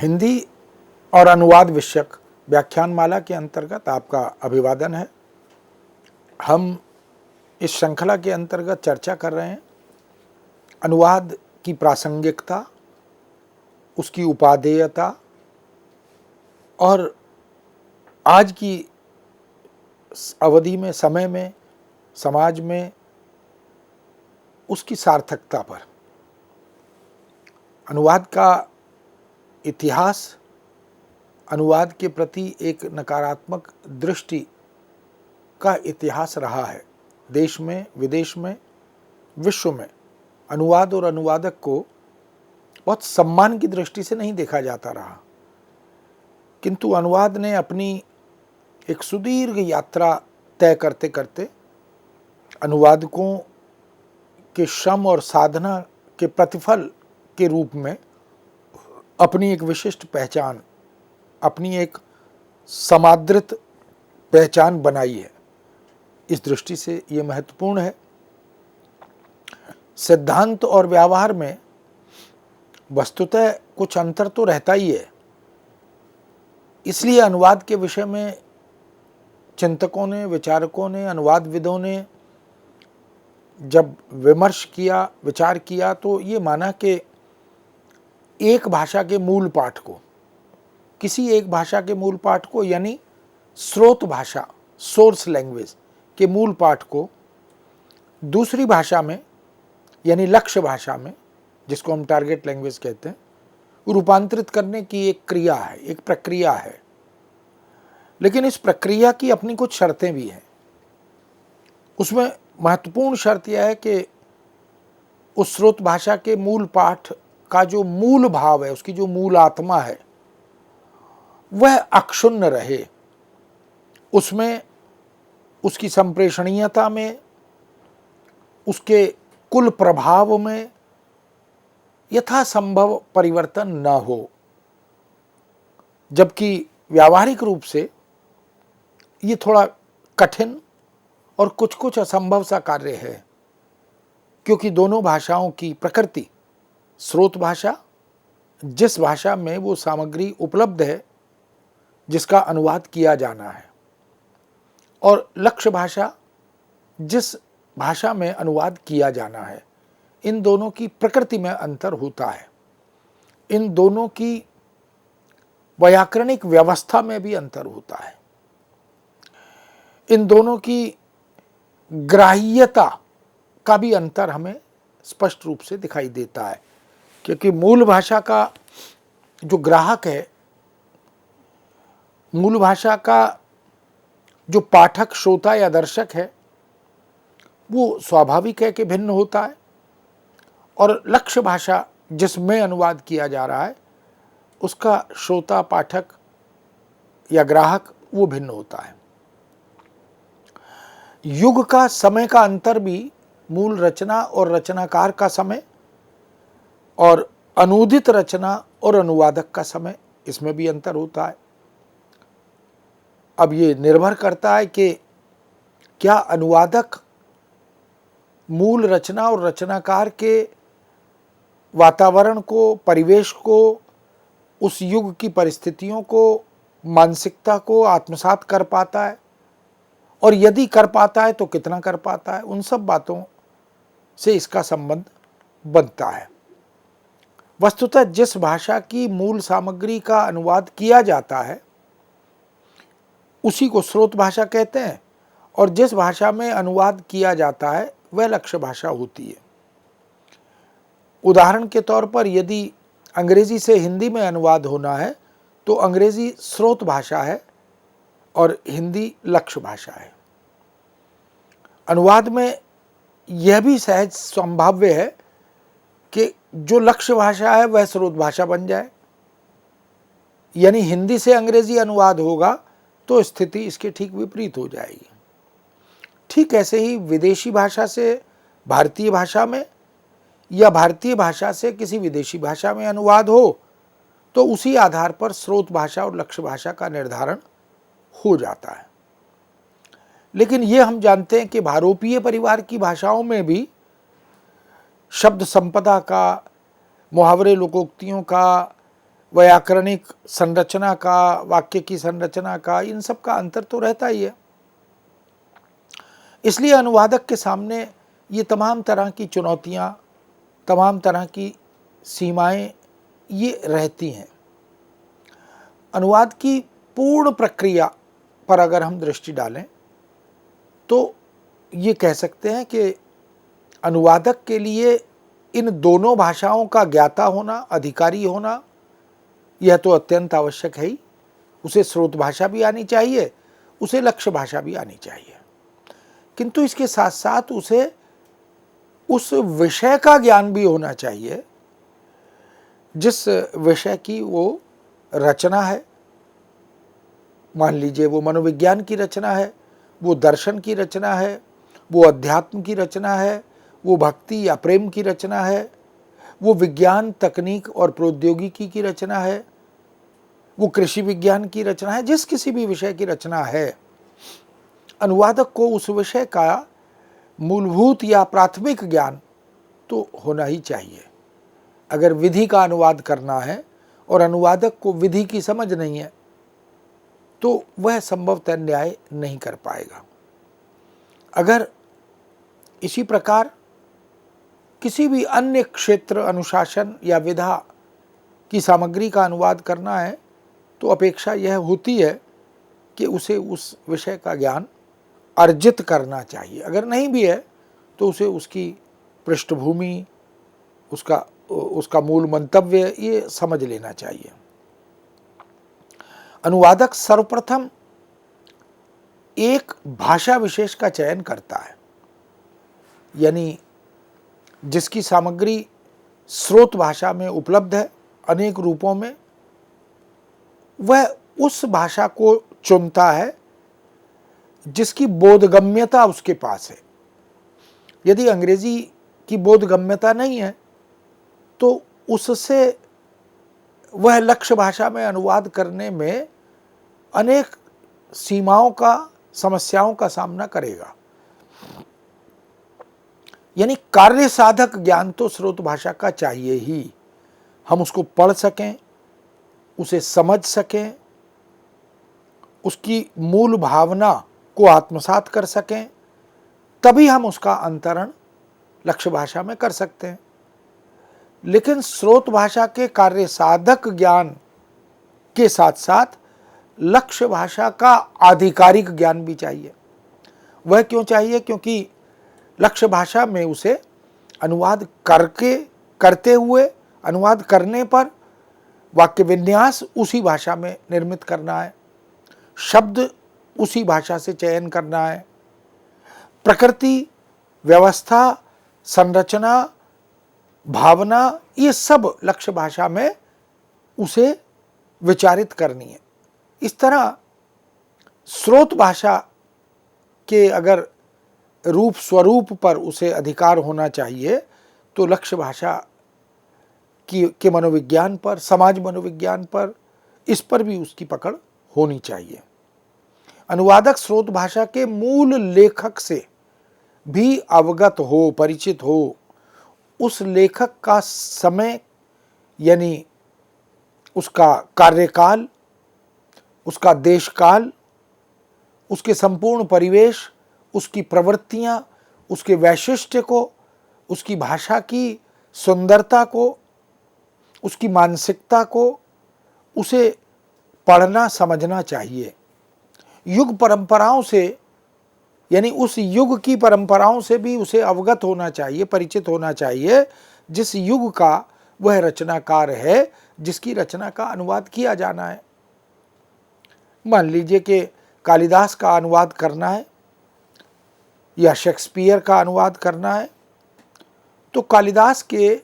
हिंदी और अनुवाद विषयक व्याख्यानमाला के अंतर्गत आपका अभिवादन है। हम इस श्रृंखला के अंतर्गत चर्चा कर रहे हैं अनुवाद की प्रासंगिकता, उसकी उपादेयता और आज की अवधि में, समय में, समाज में उसकी सार्थकता पर। अनुवाद का इतिहास, अनुवाद के प्रति एक नकारात्मक दृष्टि का इतिहास रहा है। देश में, विदेश में, विश्व में अनुवाद और अनुवादक को बहुत सम्मान की दृष्टि से नहीं देखा जाता रहा, किंतु अनुवाद ने अपनी एक सुदीर्घ यात्रा तय करते करते अनुवादकों के श्रम और साधना के प्रतिफल के रूप में अपनी एक विशिष्ट पहचान, अपनी एक समादृत पहचान बनाई है। इस दृष्टि से ये महत्वपूर्ण है। सिद्धांत और व्यवहार में वस्तुतः कुछ अंतर तो रहता ही है। इसलिए अनुवाद के विषय में चिंतकों ने, विचारकों ने, अनुवादविदों ने जब विमर्श किया, विचार किया, तो ये माना कि एक भाषा के मूल पाठ को, किसी एक भाषा के मूल पाठ को यानी स्रोत भाषा, सोर्स लैंग्वेज के मूल पाठ को दूसरी भाषा में यानी लक्ष्य भाषा में, जिसको हम टारगेट लैंग्वेज कहते हैं, रूपांतरित करने की एक क्रिया है, एक प्रक्रिया है। लेकिन इस प्रक्रिया की अपनी कुछ शर्तें भी हैं। उसमें महत्वपूर्ण शर्त यह है कि उस स्रोत भाषा के मूल पाठ का जो मूल भाव है, उसकी जो मूल आत्मा है, वह अक्षुण्ण रहे। उसमें, उसकी संप्रेषणीयता में, उसके कुल प्रभाव में यथासंभव परिवर्तन न हो। जबकि व्यावहारिक रूप से ये थोड़ा कठिन और कुछ कुछ असंभव सा कार्य है, क्योंकि दोनों भाषाओं की प्रकृति, स्रोत भाषा जिस भाषा में वो सामग्री उपलब्ध है जिसका अनुवाद किया जाना है, और लक्ष्य भाषा जिस भाषा में अनुवाद किया जाना है, इन दोनों की प्रकृति में अंतर होता है। इन दोनों की व्याकरणिक व्यवस्था में भी अंतर होता है। इन दोनों की ग्राह्यता का भी अंतर हमें स्पष्ट रूप से दिखाई देता है, क्योंकि मूल भाषा का जो ग्राहक है, मूल भाषा का जो पाठक, श्रोता या दर्शक है, वो स्वाभाविक है कि भिन्न होता है, और लक्ष्य भाषा जिसमें अनुवाद किया जा रहा है, उसका श्रोता, पाठक या ग्राहक वो भिन्न होता है। युग का, समय का अंतर भी मूल रचना और रचनाकार का समय, और अनूदित रचना और अनुवादक का समय, इसमें भी अंतर होता है। अब ये निर्भर करता है कि क्या अनुवादक मूल रचना और रचनाकार के वातावरण को, परिवेश को, उस युग की परिस्थितियों को, मानसिकता को आत्मसात कर पाता है, और यदि कर पाता है तो कितना कर पाता है। उन सब बातों से इसका संबंध बनता है। वस्तुतः जिस भाषा की मूल सामग्री का अनुवाद किया जाता है उसी को स्रोत भाषा कहते हैं, और जिस भाषा में अनुवाद किया जाता है वह लक्ष्य भाषा होती है। उदाहरण के तौर पर यदि अंग्रेजी से हिंदी में अनुवाद होना है तो अंग्रेजी स्रोत भाषा है और हिंदी लक्ष्य भाषा है। अनुवाद में यह भी सहज संभाव्य है कि जो लक्ष्य भाषा है वह स्रोत भाषा बन जाए, यानी हिंदी से अंग्रेजी अनुवाद होगा तो स्थिति इसके ठीक विपरीत हो जाएगी। ठीक ऐसे ही विदेशी भाषा से भारतीय भाषा में, या भारतीय भाषा से किसी विदेशी भाषा में अनुवाद हो तो उसी आधार पर स्रोत भाषा और लक्ष्य भाषा का निर्धारण हो जाता है। लेकिन ये हम जानते हैं कि भारोपीय परिवार की भाषाओं में भी शब्द संपदा का, मुहावरे लोकोक्तियों का, व्याकरणिक संरचना का, वाक्य की संरचना का, इन सब का अंतर तो रहता ही है। इसलिए अनुवादक के सामने ये तमाम तरह की चुनौतियाँ, तमाम तरह की सीमाएं ये रहती हैं। अनुवाद की पूर्ण प्रक्रिया पर अगर हम दृष्टि डालें तो ये कह सकते हैं कि अनुवादक के लिए इन दोनों भाषाओं का ज्ञाता होना, अधिकारी होना, यह तो अत्यंत आवश्यक है ही। उसे स्रोत भाषा भी आनी चाहिए, उसे लक्ष्य भाषा भी आनी चाहिए, किंतु इसके साथ साथ उसे उस विषय का ज्ञान भी होना चाहिए जिस विषय की वो रचना है। मान लीजिए वो मनोविज्ञान की रचना है, वो दर्शन की रचना है, वो अध्यात्म की रचना है, वो भक्ति या प्रेम की रचना है, वो विज्ञान, तकनीक और प्रौद्योगिकी की रचना है, वो कृषि विज्ञान की रचना है। जिस किसी भी विषय की रचना है, अनुवादक को उस विषय का मूलभूत या प्राथमिक ज्ञान तो होना ही चाहिए। अगर विधि का अनुवाद करना है और अनुवादक को विधि की समझ नहीं है तो वह संभवतः न्याय नहीं कर पाएगा। अगर इसी प्रकार किसी भी अन्य क्षेत्र, अनुशासन या विधा की सामग्री का अनुवाद करना है तो अपेक्षा यह होती है कि उसे उस विषय का ज्ञान अर्जित करना चाहिए। अगर नहीं भी है तो उसे उसकी पृष्ठभूमि, उसका मूल मंतव्य ये समझ लेना चाहिए। अनुवादक सर्वप्रथम एक भाषा विशेष का चयन करता है, यानी जिसकी सामग्री स्रोत भाषा में उपलब्ध है अनेक रूपों में, वह उस भाषा को चुनता है जिसकी बोधगम्यता उसके पास है। यदि अंग्रेजी की बोधगम्यता नहीं है तो उससे वह लक्ष्य भाषा में अनुवाद करने में अनेक सीमाओं का, समस्याओं का सामना करेगा। यानी कार्य साधक ज्ञान तो स्रोत भाषा का चाहिए ही। हम उसको पढ़ सकें, उसे समझ सकें, उसकी मूल भावना को आत्मसात कर सकें, तभी हम उसका अंतरण लक्ष्य भाषा में कर सकते हैं। लेकिन स्रोत भाषा के कार्य साधक ज्ञान के साथ साथ लक्ष्य भाषा का आधिकारिक ज्ञान भी चाहिए। वह क्यों चाहिए? क्योंकि लक्ष्य भाषा में उसे अनुवाद करते हुए, अनुवाद करने पर वाक्य विन्यास उसी भाषा में निर्मित करना है, शब्द उसी भाषा से चयन करना है, प्रकृति, व्यवस्था, संरचना, भावना, ये सब लक्ष्य भाषा में उसे विचारित करनी है। इस तरह स्रोत भाषा के अगर रूप स्वरूप पर उसे अधिकार होना चाहिए तो लक्ष्य भाषा के मनोविज्ञान पर, समाज मनोविज्ञान पर, इस पर भी उसकी पकड़ होनी चाहिए। अनुवादक स्रोत भाषा के मूल लेखक से भी अवगत हो, परिचित हो। उस लेखक का समय, यानी उसका कार्यकाल, उसका देशकाल, उसके संपूर्ण परिवेश, उसकी प्रवृत्तियां, उसके वैशिष्ट्य को, उसकी भाषा की सुंदरता को, उसकी मानसिकता को उसे पढ़ना समझना चाहिए। युग परंपराओं से, यानी उस युग की परंपराओं से भी उसे अवगत होना चाहिए, परिचित होना चाहिए, जिस युग का वह रचनाकार है, जिसकी रचना का अनुवाद किया जाना है। मान लीजिए कि कालिदास का अनुवाद करना है या शेक्सपियर का अनुवाद करना है, तो कालिदास के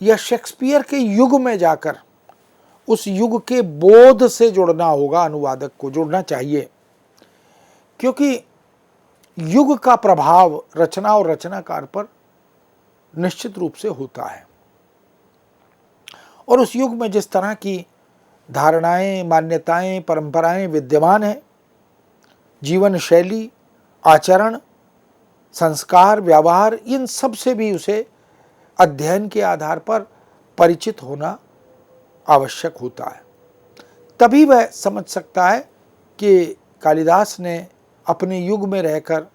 या शेक्सपियर के युग में जाकर उस युग के बोध से जुड़ना होगा, अनुवादक को जुड़ना चाहिए, क्योंकि युग का प्रभाव रचना और रचनाकार पर निश्चित रूप से होता है। और उस युग में जिस तरह की धारणाएं, मान्यताएं, परंपराएं विद्यमान हैं, जीवन शैली, आचरण, संस्कार, व्यवहार, इन सब से भी उसे अध्ययन के आधार पर परिचित होना आवश्यक होता है। तभी वह समझ सकता है कि कालिदास ने अपने युग में रहकर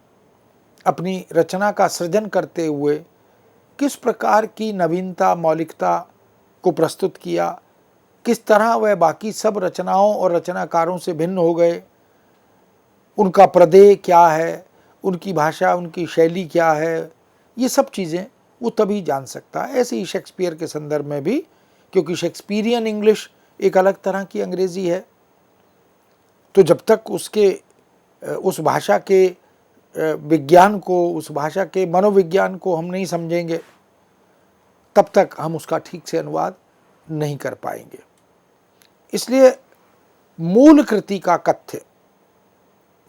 अपनी रचना का सृजन करते हुए किस प्रकार की नवीनता, मौलिकता को प्रस्तुत किया, किस तरह वह बाकी सब रचनाओं और रचनाकारों से भिन्न हो गए, उनका प्रदेय क्या है, उनकी भाषा, उनकी शैली क्या है, ये सब चीज़ें वो तभी जान सकता है। ऐसे ही शेक्सपियर के संदर्भ में भी, क्योंकि शेक्सपियरियन इंग्लिश एक अलग तरह की अंग्रेज़ी है, तो जब तक उस भाषा के विज्ञान को, उस भाषा के मनोविज्ञान को हम नहीं समझेंगे, तब तक हम उसका ठीक से अनुवाद नहीं कर पाएंगे। इसलिए मूल कृति का कथ्य,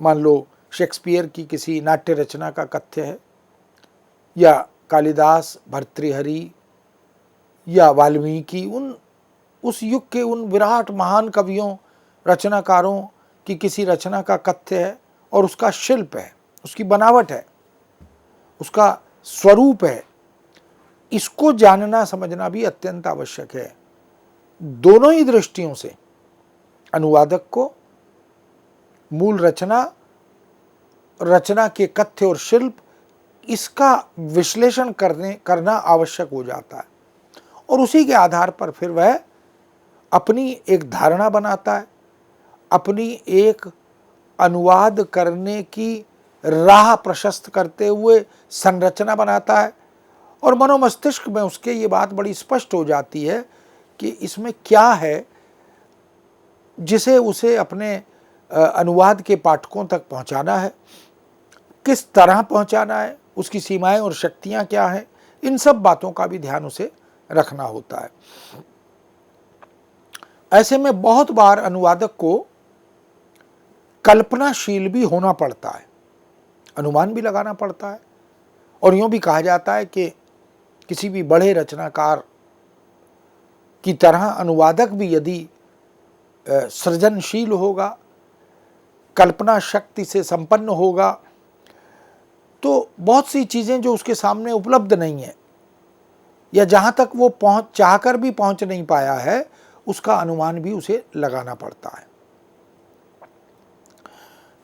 मान लो शेक्सपियर की किसी नाट्य रचना का कथ्य है, या कालिदास, भर्तृहरि या वाल्मीकि, उस युग के उन विराट महान कवियों, रचनाकारों की किसी रचना का कथ्य है और उसका शिल्प है, उसकी बनावट है, उसका स्वरूप है, इसको जानना समझना भी अत्यंत आवश्यक है। दोनों ही दृष्टियों से अनुवादक को मूल रचना के कथ्य और शिल्प, इसका विश्लेषण करना आवश्यक हो जाता है, और उसी के आधार पर फिर वह अपनी एक धारणा बनाता है, अपनी एक अनुवाद करने की राह प्रशस्त करते हुए संरचना बनाता है, और मनोमस्तिष्क में उसके ये बात बड़ी स्पष्ट हो जाती है कि इसमें क्या है जिसे उसे अपने अनुवाद के पाठकों तक पहुंचाना है, किस तरह पहुंचाना है, उसकी सीमाएं और शक्तियां क्या हैं, इन सब बातों का भी ध्यान उसे रखना होता है। ऐसे में बहुत बार अनुवादक को कल्पनाशील भी होना पड़ता है, अनुमान भी लगाना पड़ता है, और यूँ भी कहा जाता है कि किसी भी बड़े रचनाकार की तरह अनुवादक भी यदि सृजनशील होगा, कल्पना शक्ति से संपन्न होगा, तो बहुत सी चीज़ें जो उसके सामने उपलब्ध नहीं है, या जहाँ तक वो चाहकर भी पहुँच नहीं पाया है, उसका अनुमान भी उसे लगाना पड़ता है।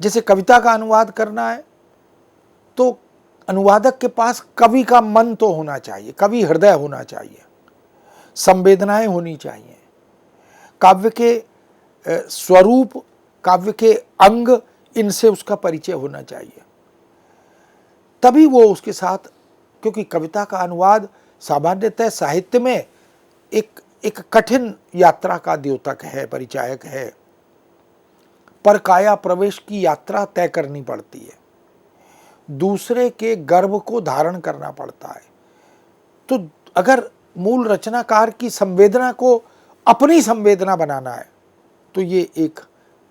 जैसे कविता का अनुवाद करना है, तो अनुवादक के पास कवि का मन तो होना चाहिए, कवि हृदय होना चाहिए, संवेदनाएं होनी चाहिए, काव्य के स्वरूप, काव्य के अंग, इनसे उसका परिचय होना चाहिए, तभी वो उसके साथ, क्योंकि कविता का अनुवाद सामान्यतः साहित्य में एक कठिन यात्रा का द्योतक है, परिचायक है, पर काया प्रवेश की यात्रा तय करनी पड़ती है, दूसरे के गर्भ को धारण करना पड़ता है। तो अगर मूल रचनाकार की संवेदना को अपनी संवेदना बनाना है, तो ये एक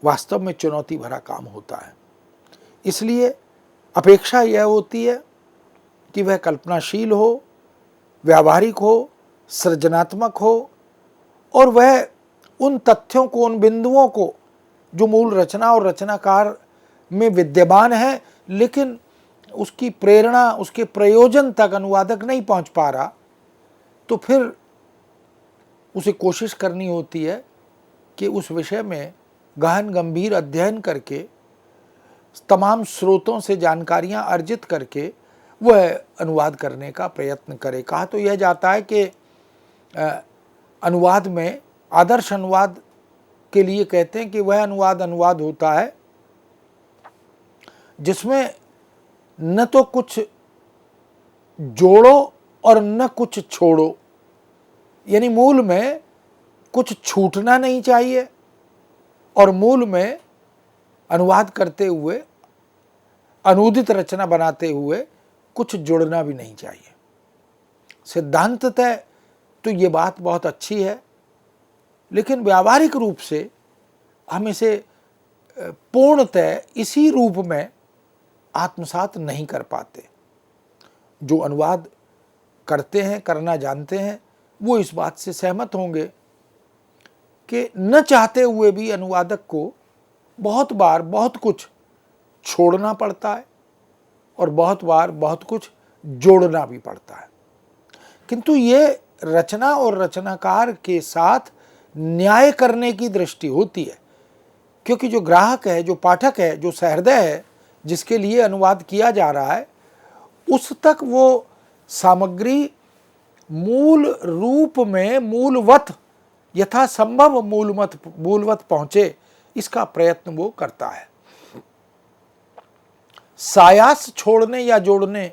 वास्तव में चुनौती भरा काम होता है। इसलिए अपेक्षा यह होती है कि वह कल्पनाशील हो, व्यावहारिक हो, सृजनात्मक हो, और वह उन तथ्यों को, उन बिंदुओं को जो मूल रचना और रचनाकार में विद्यमान है, लेकिन उसकी प्रेरणा, उसके प्रयोजन तक अनुवादक नहीं पहुंच पा रहा, तो फिर उसे कोशिश करनी होती है कि उस विषय में गहन गंभीर अध्ययन करके, तमाम स्रोतों से जानकारियां अर्जित करके वह अनुवाद करने का प्रयत्न करे। कहा तो यह जाता है कि अनुवाद में, आदर्श अनुवाद के लिए कहते हैं कि वह अनुवाद होता है जिसमें न तो कुछ जोड़ो और न कुछ छोड़ो, यानी मूल में कुछ छूटना नहीं चाहिए, और मूल में अनुवाद करते हुए, अनूदित रचना बनाते हुए कुछ जुड़ना भी नहीं चाहिए। सिद्धांततः तो ये बात बहुत अच्छी है, लेकिन व्यावहारिक रूप से हम इसे पूर्णतः इसी रूप में आत्मसात नहीं कर पाते। जो अनुवाद करते हैं, करना जानते हैं, वो इस बात से सहमत होंगे कि न चाहते हुए भी अनुवादक को बहुत बार बहुत कुछ छोड़ना पड़ता है, और बहुत बार बहुत कुछ जोड़ना भी पड़ता है। किंतु ये रचना और रचनाकार के साथ न्याय करने की दृष्टि होती है, क्योंकि जो ग्राहक है, जो पाठक है, जो सहृदय है, जिसके लिए अनुवाद किया जा रहा है, उस तक वो सामग्री मूल रूप में मूलवत यथासंभव मूलवत पहुंचे, इसका प्रयत्न वो करता है। सायास छोड़ने या जोड़ने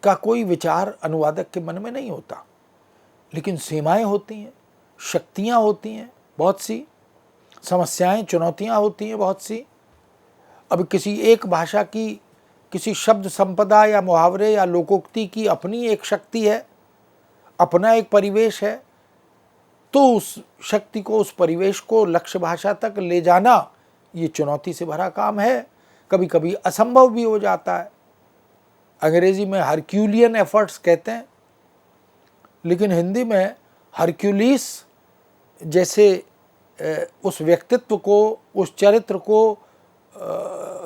का कोई विचार अनुवादक के मन में नहीं होता, लेकिन सीमाएं होती हैं, शक्तियां होती हैं, बहुत सी समस्याएं, चुनौतियां होती हैं, बहुत सी। अब किसी एक भाषा की किसी शब्द संपदा या मुहावरे या लोकोक्ति की अपनी एक शक्ति है, अपना एक परिवेश है, तो उस शक्ति को, उस परिवेश को लक्ष्य भाषा तक ले जाना ये चुनौती से भरा काम है, कभी कभी असंभव भी हो जाता है। अंग्रेजी में हरक्यूलियन एफर्ट्स कहते हैं, लेकिन हिंदी में हरक्यूलिस जैसे उस व्यक्तित्व को, उस चरित्र को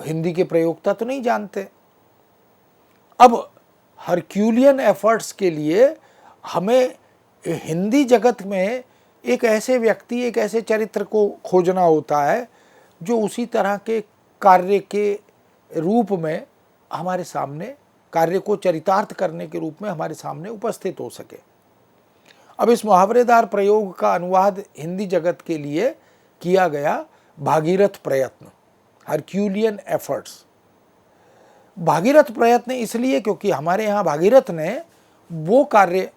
हिंदी के प्रयोक्ता तो नहीं जानते। अब हरक्यूलियन एफर्ट्स के लिए हमें हिंदी जगत में एक ऐसे व्यक्ति, एक ऐसे चरित्र को खोजना होता है जो उसी तरह के कार्य के रूप में हमारे सामने, कार्य को चरितार्थ करने के रूप में हमारे सामने उपस्थित हो सके। अब इस मुहावरेदार प्रयोग का अनुवाद हिंदी जगत के लिए किया गया भागीरथ प्रयत्न, हरक्यूलियन एफर्ट्स। भागीरथ प्रयत्न इसलिए क्योंकि हमारे यहाँ भागीरथ ने वो कार्य,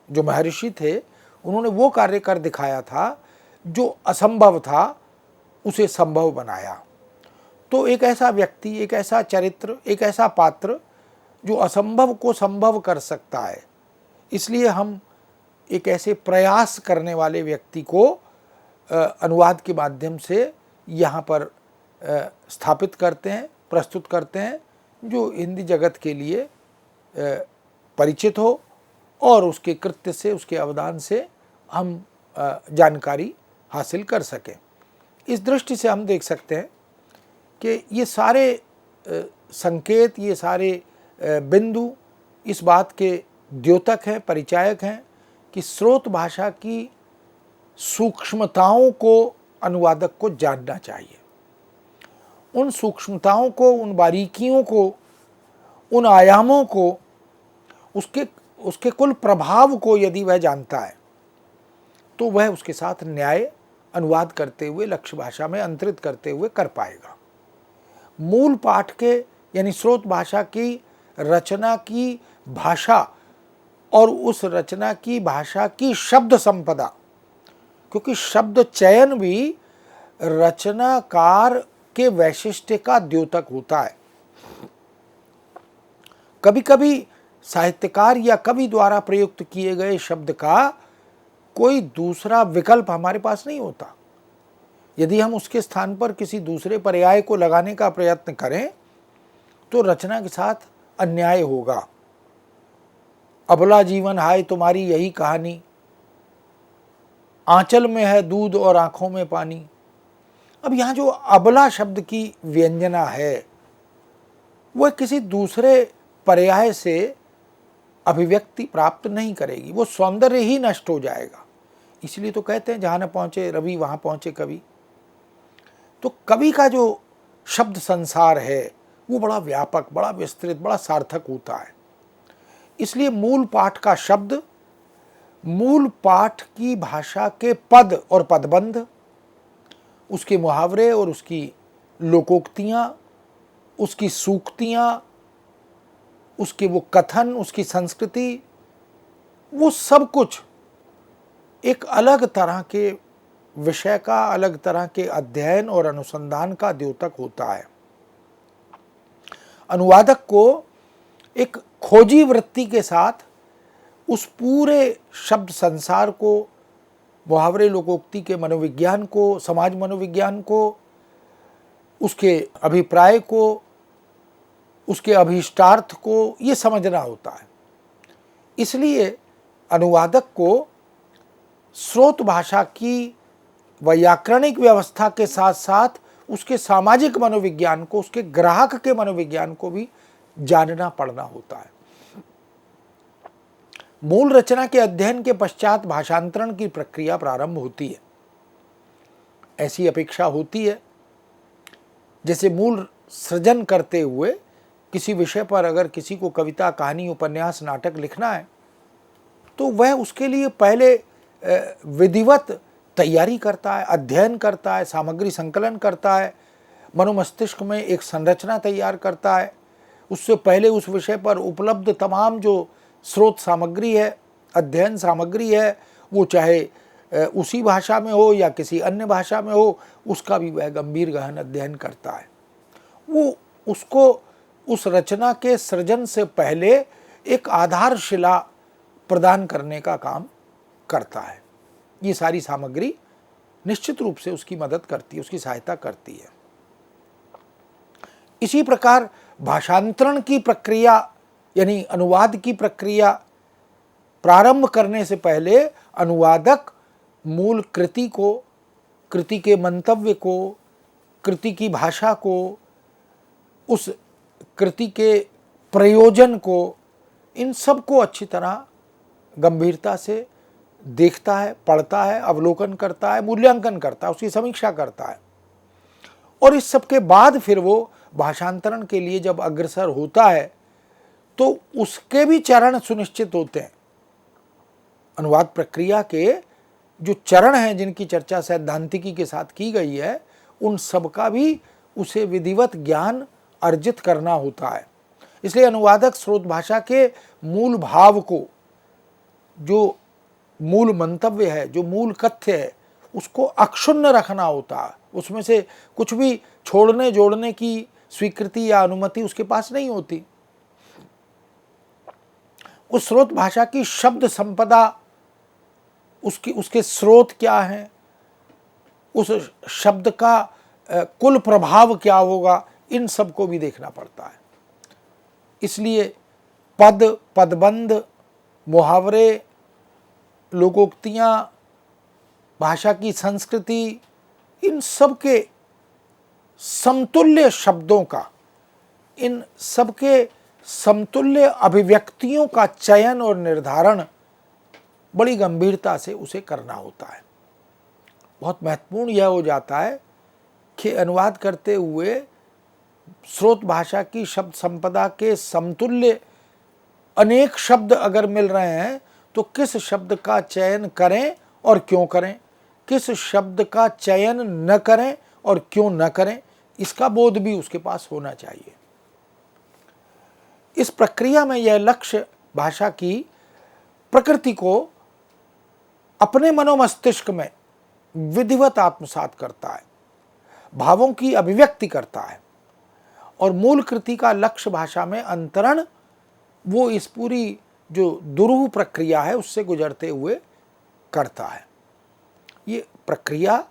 जो महर्षि थे, उन्होंने वो कार्य कर दिखाया था जो असंभव था, उसे संभव बनाया। तो एक ऐसा व्यक्ति, एक ऐसा चरित्र, एक ऐसा पात्र जो असंभव को संभव कर सकता है, इसलिए हम एक ऐसे प्रयास करने वाले व्यक्ति को अनुवाद के माध्यम से यहाँ पर स्थापित करते हैं, प्रस्तुत करते हैं, जो हिंदी जगत के लिए परिचित हो और उसके कृत्य से, उसके अवदान से हम जानकारी हासिल कर सकें। इस दृष्टि से हम देख सकते हैं कि ये सारे संकेत, ये सारे बिंदु इस बात के द्योतक हैं, परिचायक हैं कि स्रोत भाषा की सूक्ष्मताओं को अनुवादक को जानना चाहिए। उन सूक्ष्मताओं को, उन बारीकियों को, उन आयामों को, उसके कुल प्रभाव को यदि वह जानता है तो वह उसके साथ न्याय अनुवाद करते हुए, लक्ष्य भाषा में अंतरित करते हुए कर पाएगा। मूल पाठ के यानी स्रोत भाषा की रचना की भाषा और उस रचना की भाषा की शब्द संपदा, क्योंकि शब्द चयन भी रचनाकार के वैशिष्ट्य का द्योतक होता है। कभी कभी साहित्यकार या कवि द्वारा प्रयुक्त किए गए शब्द का कोई दूसरा विकल्प हमारे पास नहीं होता। यदि हम उसके स्थान पर किसी दूसरे पर्याय को लगाने का प्रयत्न करें तो रचना के साथ अन्याय होगा। अबला जीवन हाय तुम्हारी यही कहानी, आंचल में है दूध और आंखों में पानी। अब यहाँ जो अबला शब्द की व्यंजना है वह किसी दूसरे पर्याय से अभिव्यक्ति प्राप्त नहीं करेगी, वो सौंदर्य ही नष्ट हो जाएगा। इसलिए तो कहते हैं जहाँ न पहुँचे रवि वहाँ पहुँचे कवि। तो कवि का जो शब्द संसार है वो बड़ा व्यापक, बड़ा विस्तृत, बड़ा सार्थक होता है। इसलिए मूल पाठ का शब्द, मूल पाठ की भाषा के पद और पदबंध, उसके मुहावरे और उसकी लोकोक्तियाँ, उसकी सूक्तियाँ, उसके वो कथन, उसकी संस्कृति, वो सब कुछ एक अलग तरह के विषय का, अलग तरह के अध्ययन और अनुसंधान का द्योतक होता है। अनुवादक को एक खोजी वृत्ति के साथ उस पूरे शब्द संसार को, मुहावरे लोकोक्ति के मनोविज्ञान को, समाज मनोविज्ञान को, उसके अभिप्राय को, उसके अभीष्टार्थ को ये समझना होता है। इसलिए अनुवादक को स्रोत भाषा की व्याकरणिक व्यवस्था के साथ साथ उसके सामाजिक मनोविज्ञान को, उसके ग्राहक के मनोविज्ञान को भी जानना पड़ना होता है। मूल रचना के अध्ययन के पश्चात भाषांतरण की प्रक्रिया प्रारंभ होती है। ऐसी अपेक्षा होती है जैसे मूल सृजन करते हुए किसी विषय पर अगर किसी को कविता, कहानी, उपन्यास, नाटक लिखना है तो वह उसके लिए पहले विधिवत तैयारी करता है, अध्ययन करता है, सामग्री संकलन करता है, मनोमस्तिष्क में एक संरचना तैयार करता है। उससे पहले उस विषय पर उपलब्ध तमाम जो स्रोत सामग्री है, अध्ययन सामग्री है, वो चाहे उसी भाषा में हो या किसी अन्य भाषा में हो, उसका भी वह गंभीर गहन अध्ययन करता है। वो उसको उस रचना के सृजन से पहले एक आधारशिला प्रदान करने का काम करता है। ये सारी सामग्री निश्चित रूप से उसकी मदद करती है, उसकी सहायता करती है। इसी प्रकार भाषांतरण की प्रक्रिया यानी अनुवाद की प्रक्रिया प्रारंभ करने से पहले अनुवादक मूल कृति को, कृति के मंतव्य को, कृति की भाषा को, उस कृति के प्रयोजन को, इन सब को अच्छी तरह गंभीरता से देखता है, पढ़ता है, अवलोकन करता है, मूल्यांकन करता है, उसकी समीक्षा करता है। और इस सब के बाद फिर वो भाषांतरण के लिए जब अग्रसर होता है तो उसके भी चरण सुनिश्चित होते हैं। अनुवाद प्रक्रिया के जो चरण हैं जिनकी चर्चा सैद्धांतिकी के साथ की गई है, उन सब का भी उसे विधिवत ज्ञान अर्जित करना होता है। इसलिए अनुवादक स्रोत भाषा के मूल भाव को, जो मूल मंतव्य है, जो मूल कथ्य है, उसको अक्षुण्ण रखना होता है। उसमें से कुछ भी छोड़ने जोड़ने की स्वीकृति या अनुमति उसके पास नहीं होती। उस स्रोत भाषा की शब्द संपदा, उसके स्रोत क्या हैं, उस शब्द का कुल प्रभाव क्या होगा, इन सब को भी देखना पड़ता है। इसलिए पद, पदबंध, मुहावरे, लोकोक्तियाँ, भाषा की संस्कृति, इन सब के समतुल्य शब्दों का, इन सब के समतुल्य अभिव्यक्तियों का चयन और निर्धारण बड़ी गंभीरता से उसे करना होता है। बहुत महत्वपूर्ण यह हो जाता है कि अनुवाद करते हुए स्रोत भाषा की शब्द संपदा के समतुल्य अनेक शब्द अगर मिल रहे हैं तो किस शब्द का चयन करें और क्यों करें, किस शब्द का चयन न करें और क्यों न करें, इसका बोध भी उसके पास होना चाहिए। इस प्रक्रिया में यह लक्ष्य भाषा की प्रकृति को अपने मनोमस्तिष्क में विधिवत आत्मसात करता है, भावों की अभिव्यक्ति करता है और मूल कृति का लक्ष्य भाषा में अंतरण वो इस पूरी जो दुरूह प्रक्रिया है उससे गुजरते हुए करता है। ये प्रक्रिया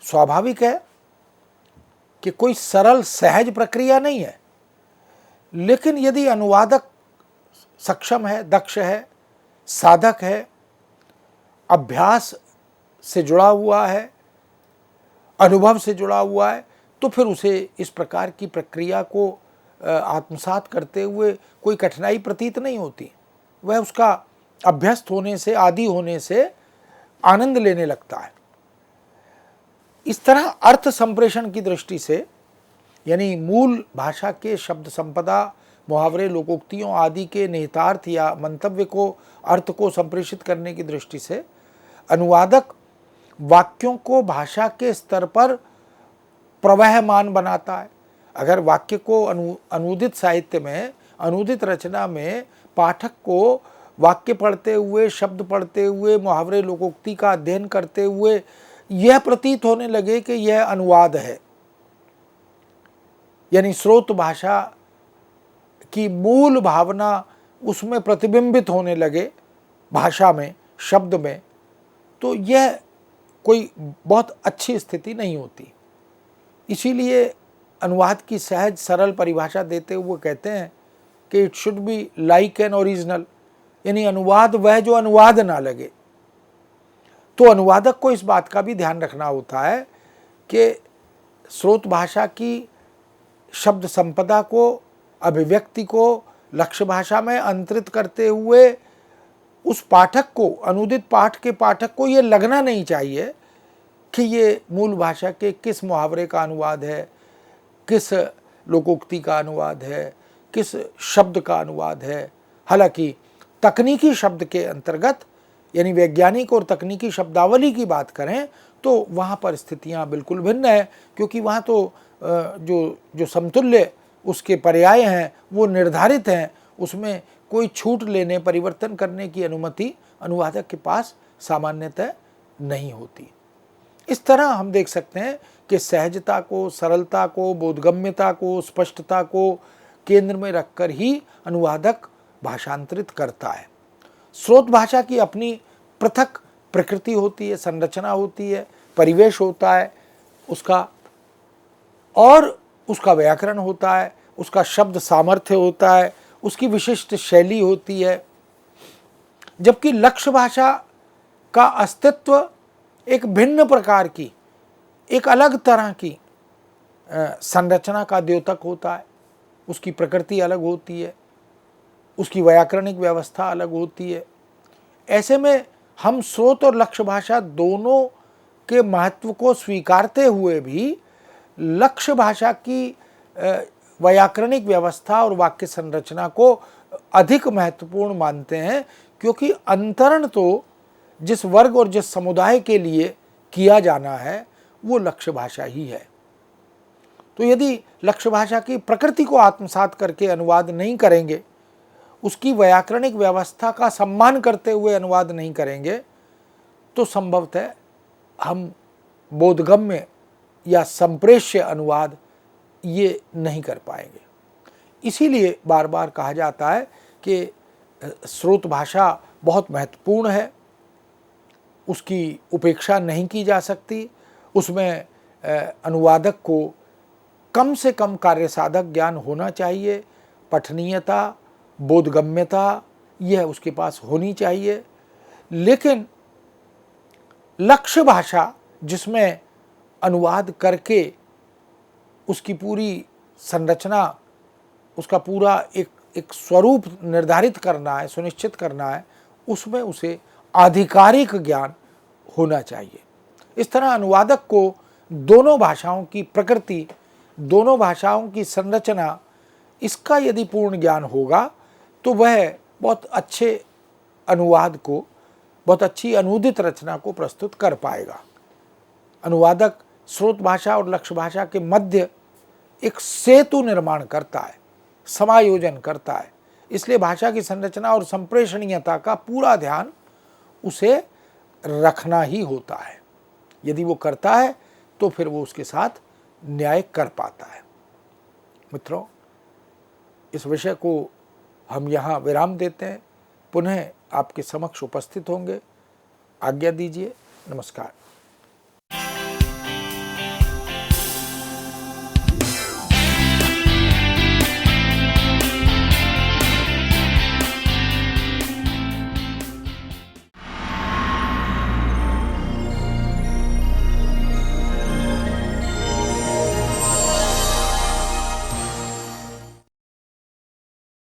स्वाभाविक है कि कोई सरल सहज प्रक्रिया नहीं है, लेकिन यदि अनुवादक सक्षम है, दक्ष है, साधक है, अभ्यास से जुड़ा हुआ है, अनुभव से जुड़ा हुआ है, तो फिर उसे इस प्रकार की प्रक्रिया को आत्मसात करते हुए कोई कठिनाई प्रतीत नहीं होती। वह उसका अभ्यस्त होने से, आदी होने से आनंद लेने लगता है। इस तरह अर्थ संप्रेषण की दृष्टि से, यानी मूल भाषा के शब्द संपदा, मुहावरे, लोकोक्तियों आदि के निहितार्थ या मंतव्य को, अर्थ को संप्रेषित करने की दृष्टि से अनुवादक वाक्यों को भाषा के स्तर पर प्रवहमान बनाता है। अगर वाक्य को अनुदित साहित्य में, अनुदित रचना में पाठक को वाक्य पढ़ते हुए, शब्द पढ़ते हुए, मुहावरे, लोकोक्ति का अध्ययन करते हुए यह प्रतीत होने लगे कि यह अनुवाद है, यानी स्रोत भाषा की मूल भावना उसमें प्रतिबिंबित होने लगे भाषा में, शब्द में, तो यह कोई बहुत अच्छी स्थिति नहीं होती। इसीलिए अनुवाद की सहज सरल परिभाषा देते हुए कहते हैं कि it should be like an original, यानी अनुवाद वह जो अनुवाद ना लगे। तो अनुवादक को इस बात का भी ध्यान रखना होता है कि स्रोत भाषा की शब्द संपदा को, अभिव्यक्ति को लक्ष्य भाषा में अंतरित करते हुए उस पाठक को, अनुदित पाठ के पाठक को ये लगना नहीं चाहिए कि ये मूल भाषा के किस मुहावरे का अनुवाद है, किस लोकोक्ति का अनुवाद है, किस शब्द का अनुवाद है। हालांकि तकनीकी शब्द के अंतर्गत, यानी वैज्ञानिक और तकनीकी शब्दावली की बात करें तो वहाँ पर स्थितियाँ बिल्कुल भिन्न है, क्योंकि वहाँ तो जो समतुल्य उसके पर्याय हैं वो निर्धारित हैं, उसमें कोई छूट लेने, परिवर्तन करने की अनुमति अनुवादक के पास सामान्यतः नहीं होती। इस तरह हम देख सकते हैं कि सहजता को, सरलता को, बोधगम्यता को, स्पष्टता को केंद्र में रखकर ही अनुवादक भाषांतरित करता है। स्रोत भाषा की अपनी पृथक प्रकृति होती है, संरचना होती है, परिवेश होता है उसका, और उसका व्याकरण होता है, उसका शब्द सामर्थ्य होता है, उसकी विशिष्ट शैली होती है। जबकि लक्ष्य भाषा का अस्तित्व एक भिन्न प्रकार की, एक अलग तरह की संरचना का द्योतक होता है। उसकी प्रकृति अलग होती है, उसकी व्याकरणिक व्यवस्था अलग होती है। ऐसे में हम स्रोत और लक्ष्य भाषा दोनों के महत्व को स्वीकारते हुए भी लक्ष्य भाषा की व्याकरणिक व्यवस्था और वाक्य संरचना को अधिक महत्वपूर्ण मानते हैं, क्योंकि अंतरण तो जिस वर्ग और जिस समुदाय के लिए किया जाना है वो लक्ष्य भाषा ही है। तो यदि लक्ष्य भाषा की प्रकृति को आत्मसात करके अनुवाद नहीं करेंगे, उसकी व्याकरणिक व्यवस्था का सम्मान करते हुए अनुवाद नहीं करेंगे, तो संभवतः हम बोधगम्य या संप्रेष्य अनुवाद ये नहीं कर पाएंगे। इसीलिए बार बार कहा जाता है कि स्रोत भाषा बहुत महत्वपूर्ण है, उसकी उपेक्षा नहीं की जा सकती। उसमें अनुवादक को कम से कम कार्यसाधक ज्ञान होना चाहिए, पठनीयता, बोधगम्यता यह उसके पास होनी चाहिए। लेकिन लक्ष्य भाषा जिसमें अनुवाद करके उसकी पूरी संरचना, उसका पूरा एक स्वरूप निर्धारित करना है, सुनिश्चित करना है, उसमें उसे आधिकारिक ज्ञान होना चाहिए। इस तरह अनुवादक को दोनों भाषाओं की प्रकृति, दोनों भाषाओं की संरचना, इसका यदि पूर्ण ज्ञान होगा तो वह बहुत अच्छे अनुवाद को, बहुत अच्छी अनुदित रचना को प्रस्तुत कर पाएगा। अनुवादक स्रोत भाषा और लक्ष्य भाषा के मध्य एक सेतु निर्माण करता है, समायोजन करता है। इसलिए भाषा की संरचना और संप्रेषणीयता का पूरा ध्यान उसे रखना ही होता है। यदि वो करता है तो फिर वो उसके साथ न्याय कर पाता है। मित्रों, इस विषय को हम यहाँ विराम देते हैं, पुनः आपके समक्ष उपस्थित होंगे। आज्ञा दीजिए। नमस्कार।